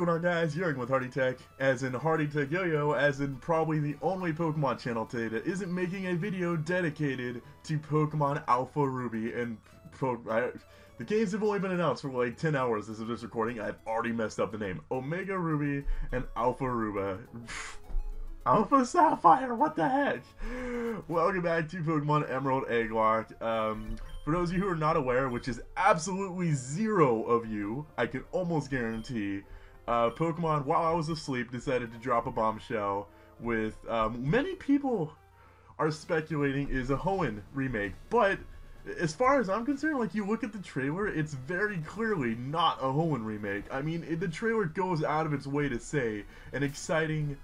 going on, guys? You're with Hardy Tech, as in Hardy Tech Yo-Yo, as in probably the only Pokemon channel today that isn't making a video dedicated to Pokemon Alpha Ruby and the games have only been announced for like 10 hours as of this recording. I've already messed up the name. Omega Ruby and Alpha Ruba. Alpha Sapphire, what the heck? Welcome back to Pokemon Emerald Egglocke. For those of you who are not aware, which is absolutely zero of you, I can almost guarantee, Pokemon, while I was asleep, decided to drop a bombshell with, many people are speculating is a Hoenn remake, but as far as I'm concerned, like, you look at the trailer, it's very clearly not a Hoenn remake. I mean, the trailer goes out of its way to say an exciting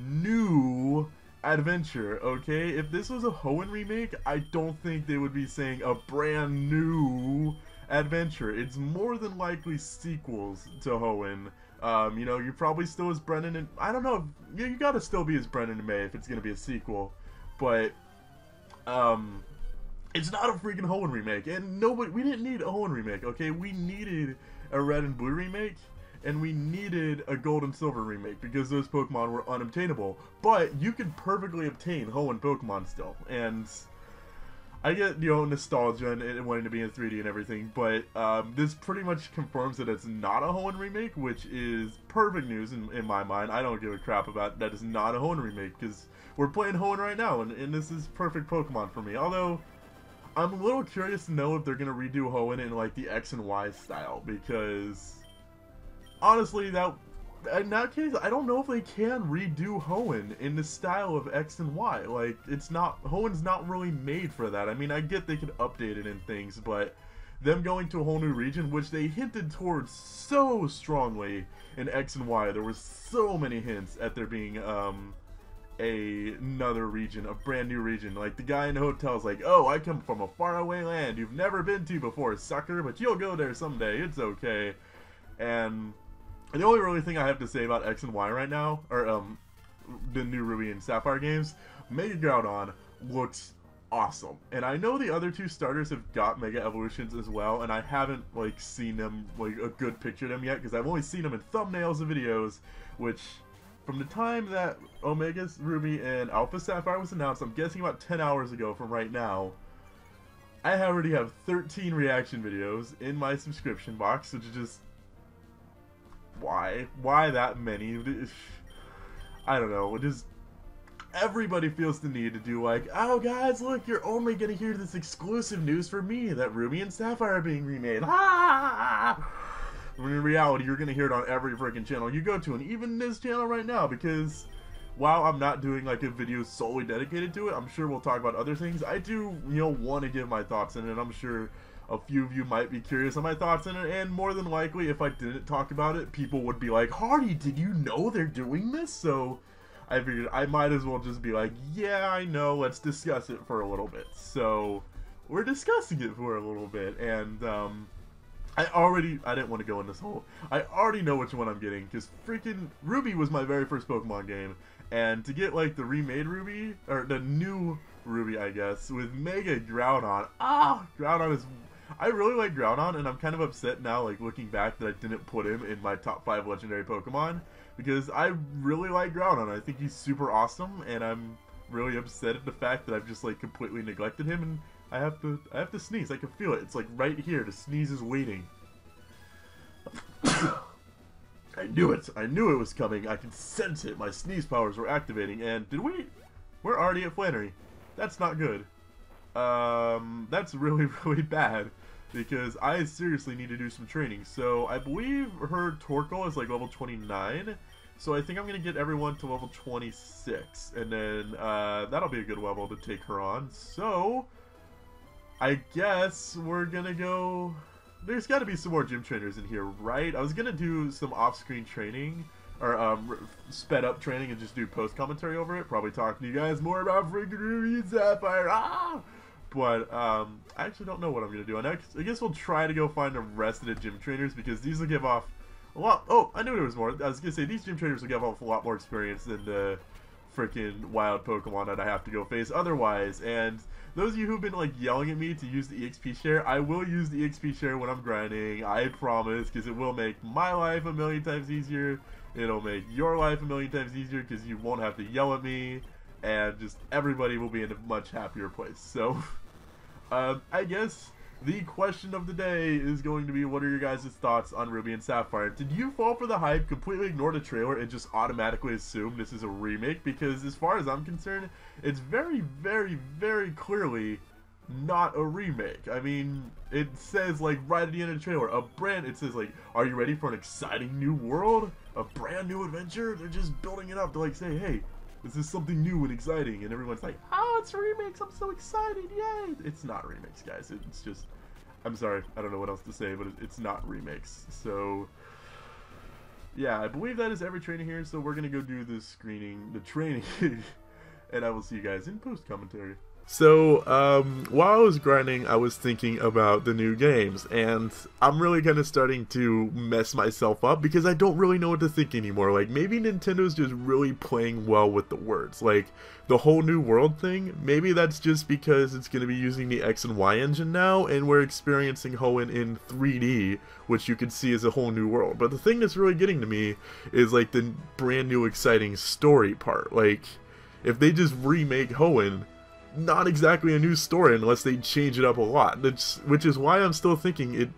new adventure, okay? If this was a Hoenn remake, I don't think they would be saying a brand new adventure. It's more than likely sequels to Hoenn. You know, you probably still as Brennan and I don't know, you gotta still be as Brennan and May if it's gonna be a sequel, but it's not a freaking Hoenn remake, and we didn't need a Hoenn remake, okay? We needed a Red and Blue remake, and we needed a Gold and Silver remake, because those Pokemon were unobtainable. But you could perfectly obtain Hoenn Pokemon still, and I get, you know, nostalgia and wanting to be in 3D and everything, but this pretty much confirms that it's not a Hoenn remake, which is perfect news in my mind. I don't give a crap about that. It's not a Hoenn remake, because we're playing Hoenn right now, and this is perfect Pokemon for me. Although, I'm a little curious to know if they're going to redo Hoenn in, like, the X and Y style, because honestly, in that case, I don't know if they can redo Hoenn in the style of X and Y. Like, Hoenn's not really made for that. I mean, I get they could update it and things, but them going to a whole new region, which they hinted towards so strongly in X and Y, there were so many hints at there being, another region, a brand new region. Like, the guy in the hotel's like, oh, I come from a faraway land you've never been to before, sucker, but you'll go there someday, it's okay. And the only really thing I have to say about X and Y right now, or the new Ruby and Sapphire games, Mega Groudon looks awesome. And I know the other two starters have got Mega Evolutions as well, and I haven't, like, seen them, like, a good picture of them yet, because I've only seen them in thumbnails and videos, which, from the time that Omega Ruby and Alpha Sapphire was announced, I'm guessing about 10 hours ago from right now, I already have 13 reaction videos in my subscription box, which is just, why that many? I don't know, just everybody feels the need to do like, oh guys, look, you're only gonna hear this exclusive news for me, that Ruby and Sapphire are being remade. When in reality, you're gonna hear it on every freaking channel you go to, and even this channel right now, because while I'm not doing like a video solely dedicated to it, I'm sure we'll talk about other things. I do, you know, want to give my thoughts in it. I'm sure a few of you might be curious on my thoughts in it, and more than likely, if I didn't talk about it, people would be like, Hardy, did you know they're doing this? So I figured I might as well just be like, yeah, I know, let's discuss it for a little bit. So we're discussing it for a little bit, and I didn't want to go in this hole. I already know which one I'm getting, because freaking Ruby was my very first Pokemon game, and to get, like, the remade Ruby, or the new Ruby, I guess, with Mega Groudon, Groudon is, I really like Groudon, and I'm kind of upset now, like, looking back, that I didn't put him in my top 5 legendary Pokemon, because I really like Groudon. I think he's super awesome, and I'm really upset at the fact that I've just, like, completely neglected him, and I have to sneeze. I can feel it. It's like right here. The sneeze is waiting. I knew it. I knew it was coming. I can sense it. My sneeze powers were activating. And we're already at Flannery. That's not good. That's really, really bad, because I seriously need to do some training. So I believe her Torkoal is like level 29. So I think I'm going to get everyone to level 26. And then that'll be a good level to take her on. So I guess we're gonna go. There's got to be some more gym trainers in here, right? I was gonna do some off-screen training, or sped up training, and just do post commentary over it. Probably talk to you guys more about freaking Ruby and Sapphire. But I actually don't know what I'm gonna do. I guess we'll try to go find the rest of the gym trainers, because these will give off a lot. Oh, I knew there was more. I was gonna say these gym trainers will give off a lot more experience than the freaking wild Pokemon that I have to go face otherwise. And those of you who've been like yelling at me to use the EXP share, I will use the EXP share when I'm grinding, I promise, because it will make my life a million times easier. It'll make your life a million times easier because you won't have to yell at me, and just everybody will be in a much happier place. So I guess the question of the day is going to be, what are your guys' thoughts on Ruby and Sapphire? Did you fall for the hype, completely ignore the trailer, and just automatically assume this is a remake? Because as far as I'm concerned, it's very, very, very clearly not a remake. I mean, it says, like, right at the end of the trailer, it says, like, are you ready for an exciting new world? A brand new adventure? They're just building it up to, like, say, hey, this is something new and exciting, and everyone's like, oh, it's remakes, I'm so excited, yay! It's not remakes, guys. It's just, I'm sorry, I don't know what else to say, but it's not remakes. So, yeah, I believe that is every training here, so we're gonna go do the training, and I will see you guys in post-commentary. So, while I was grinding, I was thinking about the new games, and I'm really kind of starting to mess myself up because I don't really know what to think anymore. Like, maybe Nintendo's just really playing well with the words. Like, the whole new world thing, maybe that's just because it's going to be using the X and Y engine now, and we're experiencing Hoenn in 3D, which you can see as a whole new world. But the thing that's really getting to me is, like, the brand new exciting story part. Like, if they just remake Hoenn, not exactly a new story unless they change it up a lot, which is why I'm still thinking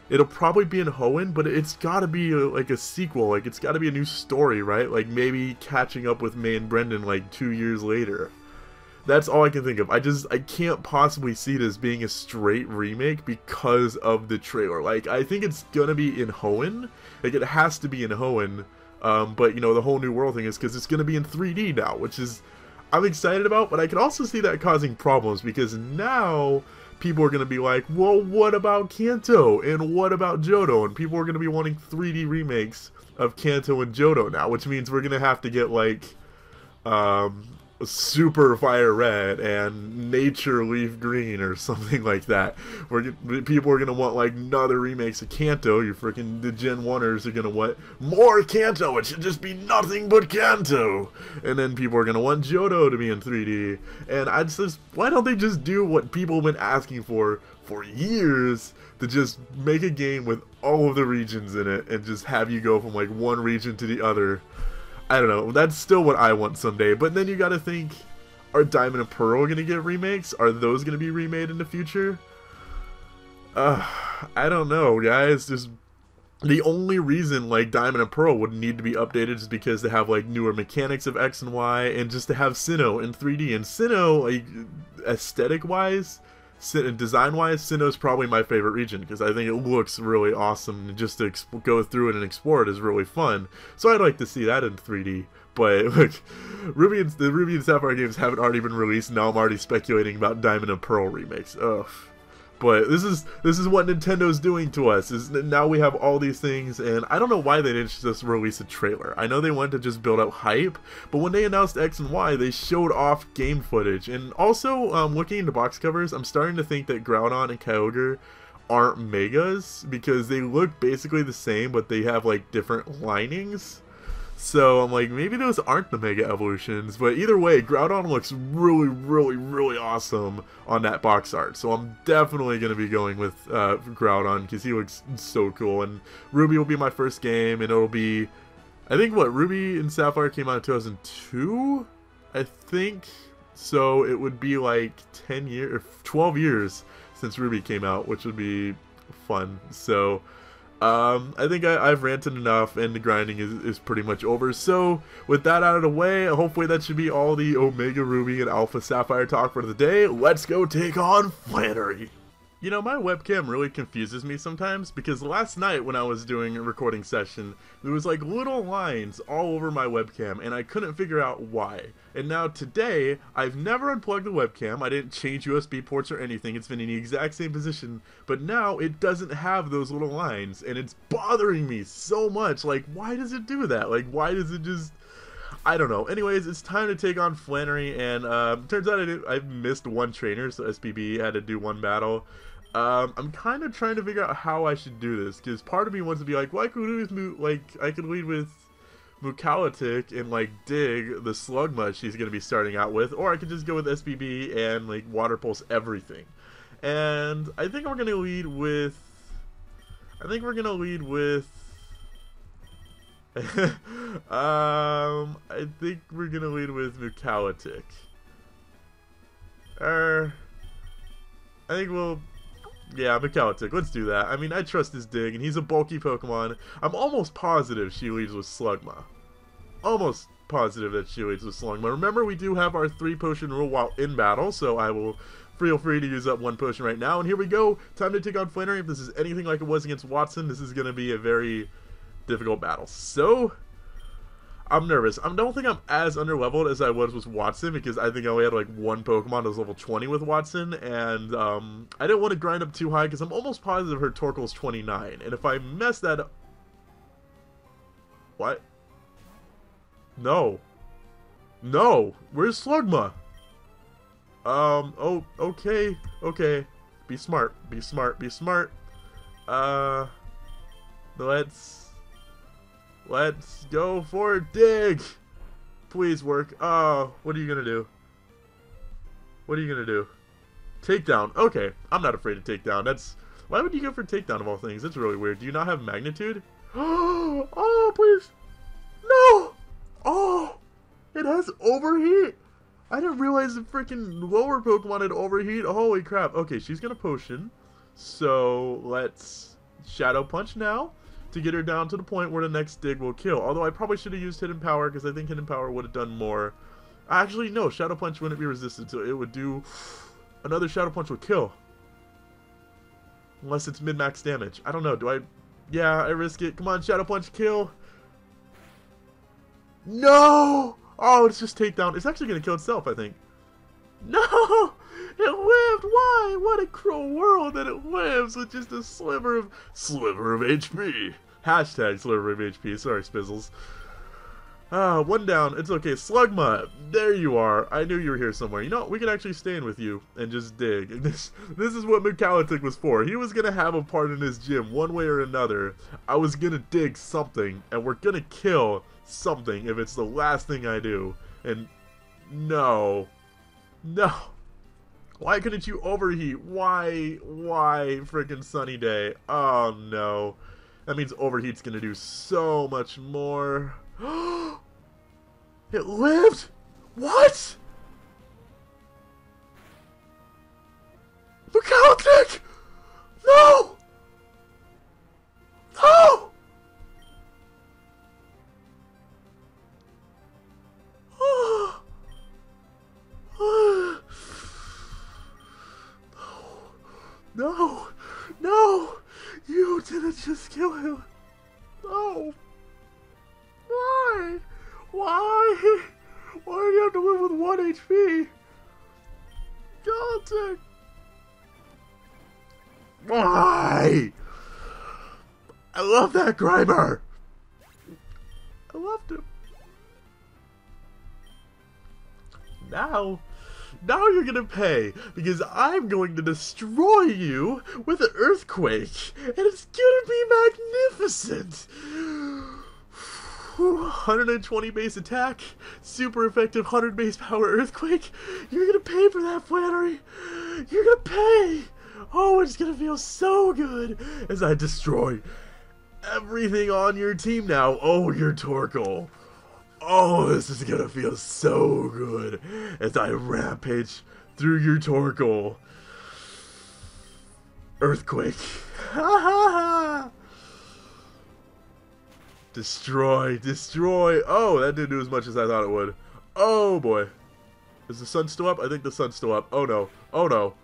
it'll probably be in Hoenn, but it's gotta be like a sequel, like it's gotta be a new story, right? Like maybe catching up with May and Brendan like 2 years later. That's all I can think of. I can't possibly see this being a straight remake because of the trailer. Like, I think it's gonna be in Hoenn, like it has to be in Hoenn, but you know, the whole new world thing is because it's gonna be in 3D now, which is I'm excited about, but I can also see that causing problems because now people are going to be like, well, what about Kanto and what about Johto? And people are going to be wanting 3D remakes of Kanto and Johto now, which means we're going to have to get like Super Fire Red and Nature Leaf Green or something like that. People are going to want like another remakes of Kanto. The Gen 1ers are going to want more Kanto. It should just be nothing but Kanto. And then people are going to want Johto to be in 3D. And why don't they just do what people have been asking for years, to just make a game with all of the regions in it and just have you go from like one region to the other. I don't know, that's still what I want someday, but then you gotta think, are Diamond and Pearl gonna get remakes? Are those gonna be remade in the future? I don't know, guys. Just the only reason like Diamond and Pearl would need to be updated is because they have like newer mechanics of X and Y, and just to have Sinnoh in 3D. And Sinnoh, like aesthetic-wise, design-wise, Sinnoh is probably my favorite region because I think it looks really awesome, and just to go through it and explore it is really fun. So I'd like to see that in 3D. But look, the Ruby and Sapphire games haven't already been released. Now I'm already speculating about Diamond and Pearl remakes. Ugh. But this is what Nintendo's doing to us. Is now we have all these things, and I don't know why they didn't just release a trailer. I know they wanted to just build up hype, but when they announced X and Y, they showed off game footage. And also, looking into box covers, I'm starting to think that Groudon and Kyogre aren't megas because they look basically the same, but they have like different linings. So I'm like, maybe those aren't the Mega Evolutions, but either way, Groudon looks really, really, really awesome on that box art. So I'm definitely going to be going with Groudon because he looks so cool. And Ruby will be my first game, and it'll be, I think what, Ruby and Sapphire came out in 2002? I think. So it would be like 10 years, or 12 years since Ruby came out, which would be fun. So I think I've ranted enough, and the grinding is pretty much over. So with that out of the way, hopefully that should be all the Omega Ruby and Alpha Sapphire talk for the day. Let's go take on Flannery. You know, my webcam really confuses me sometimes, because last night when I was doing a recording session, there was like little lines all over my webcam, and I couldn't figure out why. And now today, I've never unplugged the webcam, I didn't change USB ports or anything, it's been in the exact same position, but now it doesn't have those little lines, and it's bothering me so much. Like, why does it do that? Like, why does it just... I don't know. Anyways, it's time to take on Flannery, and turns out I missed one trainer, so SPB had to do one battle. I'm kind of trying to figure out how I should do this, because part of me wants to be like, well, I could lead with Mucalitic and like Dig the Slugma she's gonna be starting out with, or I could just go with SBB and like Water Pulse everything. And I think we're gonna lead with. I think we're gonna lead with Mucalitic. I think we'll. Yeah, Mucalitic, let's do that. I mean, I trust his Dig, and he's a bulky Pokemon. I'm almost positive she leads with Slugma. Almost positive that she leads with Slugma. Remember, we do have our 3-potion rule while in battle, so I will feel free to use up 1 potion right now. And here we go. Time to take on Flannery. If this is anything like it was against Watson, this is going to be a very difficult battle. So, I'm nervous. I don't think I'm as underleveled as I was with Watson, because I think I only had like 1 Pokemon that was level 20 with Watson, and I didn't want to grind up too high because I'm almost positive her Torkoal's 29, and if I mess that up... What? No. No! Where's Slugma? Oh, okay, okay. Be smart, be smart, be smart. Let's go for Dig! Please work. Oh, what are you gonna do? What are you gonna do? Takedown. Okay, I'm not afraid of Takedown. That's... Why would you go for Takedown of all things? That's really weird. Do you not have Magnitude? Oh, please! No! Oh! It has Overheat! I didn't realize the freaking lower Pokemon had Overheat. Holy crap. Okay, she's gonna Potion. So, let's Shadow Punch now to get her down to the point where the next Dig will kill. Although I probably should have used Hidden Power, because I think Hidden Power would have done more. Actually, no. Shadow Punch wouldn't be resisted, so it would do... Another Shadow Punch would kill. Unless it's min-max damage. I don't know. Do I... Yeah, I risk it. Come on, Shadow Punch, kill. No! Oh, it's just Takedown. It's actually going to kill itself, I think. No! It lived! Why? What a cruel world that it lives with just a sliver of HP. Hashtag sliver of HP. Sorry, Spizzles. 1 down. It's okay. Slugma, there you are. I knew you were here somewhere. You know, we could actually stay in with you and just dig. This is what Mucalitic was for. He was going to have a part in his gym one way or another. I was going to dig something, and we're going to kill something if it's the last thing I do. And no. No. Why couldn't you overheat? Why freaking Sunny Day? Oh no. That means overheat's gonna do so much more. It lived? What? Mucalitic! No! No! No! No! You didn't just kill him! No! Why? Why? Why do you have to live with 1 HP? Galactic! Why? I love that Grimer! I loved him. Now you're gonna pay, because I'm going to destroy you with an earthquake, and it's gonna be magnificent! 120 base attack, super effective 100 base power earthquake. You're gonna pay for that, Flannery! You're gonna pay! Oh, it's gonna feel so good as I destroy everything on your team now. Oh, your Torkoal. Oh, this is gonna feel so good as I rampage through your Torkoal. Earthquake. Ha ha ha! Destroy, destroy. Oh, that didn't do as much as I thought it would. Oh boy. Is the sun still up? I think the sun's still up. Oh no. Oh no.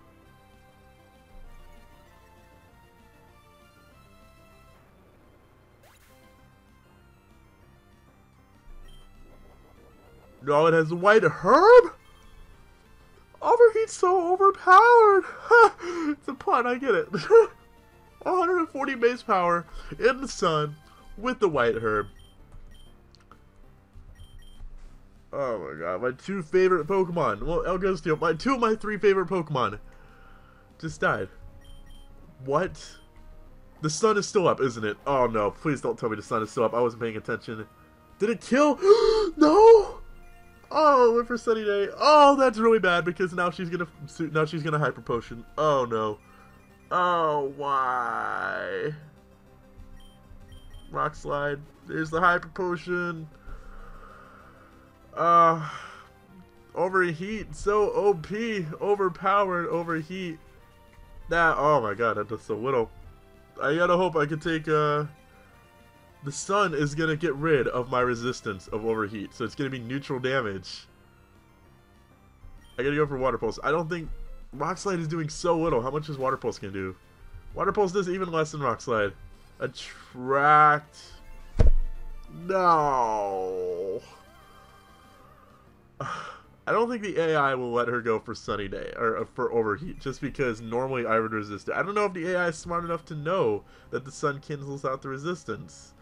No, it has a white herb? Overheat's so overpowered. It's a pun, I get it. 140 base power in the sun with the white herb. Oh my god, my 2 favorite Pokemon. Well, Elgosteel, 2 of my 3 favorite Pokemon just died. What? The sun is still up, isn't it? Oh no, please don't tell me the sun is still up. I wasn't paying attention. Did it kill? No! Oh, went for Sunny Day. Oh, that's really bad because now she's gonna hyper potion. Oh no. Oh, why? Rock slide. There's the hyper potion. Overheat. So OP. Overpowered. Overheat. That. Oh my god, that does so little. I gotta hope I can take. The sun is gonna get rid of my resistance of overheat, so it's gonna be neutral damage. I gotta go for Water Pulse. I don't think Rock Slide is doing so little. How much is Water Pulse gonna do? Water Pulse does even less than Rock Slide. Attract. No. I don't think the AI will let her go for Sunny Day or for Overheat, just because normally I would resist it. I don't know if the AI is smart enough to know that the sun cancels out the resistance.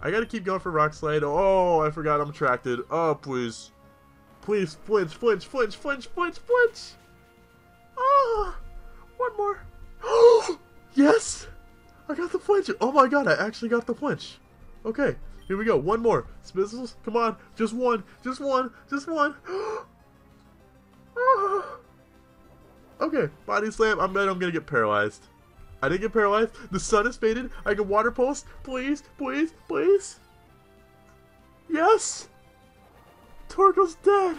I gotta keep going for Rock Slide. Oh, I forgot I'm attracted. Oh, please. Please, flinch, flinch, flinch, flinch, flinch, flinch. Ah, one more. Oh, yes! I got the flinch. Oh my god, I actually got the flinch. Okay, here we go. One more. Spizzles, come on. Just one, just one, just one. Okay, body slam. I bet I'm gonna get paralyzed. I didn't get paralyzed. The sun is faded. I can Water Pulse. Please, please, please. Yes! Torko's dead.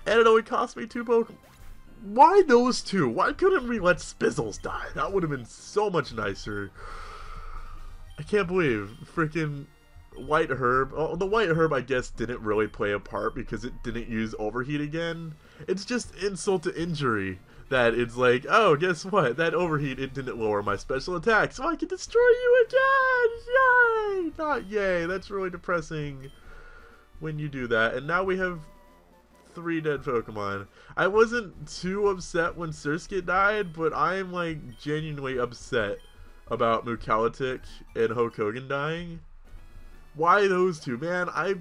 And it only cost me 2 Pokemon. Why those two? Why couldn't we let Spizzles die? That would have been so much nicer. I can't believe freaking White Herb. Oh, the White Herb, I guess, didn't really play a part because it didn't use Overheat again. It's just insult to injury that it's like, oh, guess what? That Overheat, it didn't lower my special attack, so I can destroy you again! Yay! Not yay. That's really depressing when you do that. And now we have 3 dead Pokemon. I wasn't too upset when Surskit died, but I am like genuinely upset about Mukalatic and Hokogan dying. Why those two? Man, I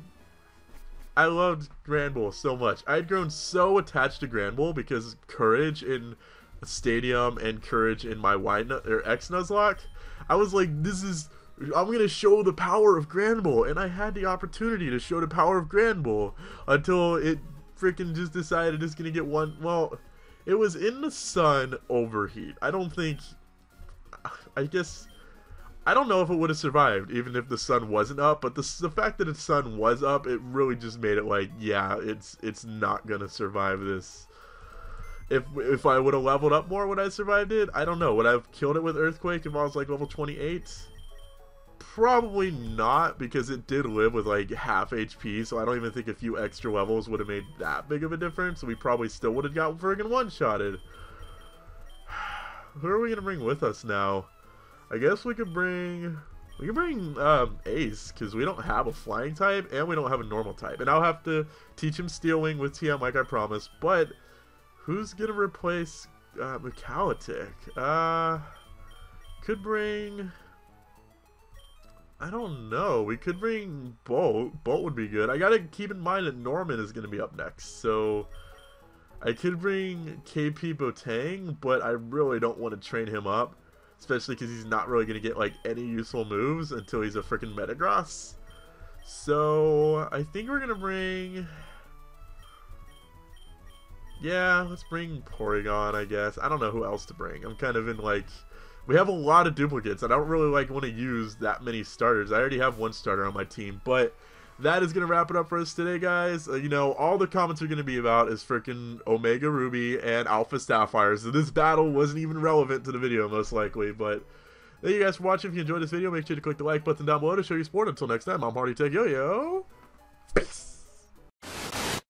loved Granbull so much. I had grown so attached to Granbull because Courage in Stadium and Courage in my X Nuzlocke. I was like, I'm going to show the power of Granbull, and I had the opportunity to show the power of Granbull until it freaking just decided it's going to get one. Well, it was in the sun Overheat. I don't think, I guess, I don't know if it would have survived even if the sun wasn't up, but the fact that the sun was up, it really just made it like, yeah, it's not going to survive this. If I would have leveled up more, would I have survived it? I don't know. Would I have killed it with Earthquake if I was like level 28? Probably not, because it did live with like half HP, so I don't even think a few extra levels would have made that big of a difference. We probably still would have gotten friggin' one-shotted. Who are we gonna bring with us now? I guess we could bring Ace, because we don't have a flying type and we don't have a normal type, and I'll have to teach him Steel Wing with TM like I promised. But who's gonna replace Mukalatic? Could bring, I don't know. We could bring Bolt. Bolt would be good. I gotta keep in mind that Norman is gonna be up next, so I could bring KP Botang, but I really don't want to train him up, especially because he's not really gonna get like any useful moves until he's a freaking Metagross. So I think we're gonna bring, yeah, let's bring Porygon, I guess. I don't know who else to bring. I'm kind of in like, we have a lot of duplicates. I don't really like want to use that many starters. I already have one starter on my team, but that is going to wrap it up for us today, guys. You know, all the comments are going to be about is freaking Omega Ruby and Alpha Sapphire. So this battle wasn't even relevant to the video, most likely. But thank you guys for watching. If you enjoyed this video, make sure to click the like button down below to show your support. Until next time, I'm Hardy Tech Yo-Yo. Peace.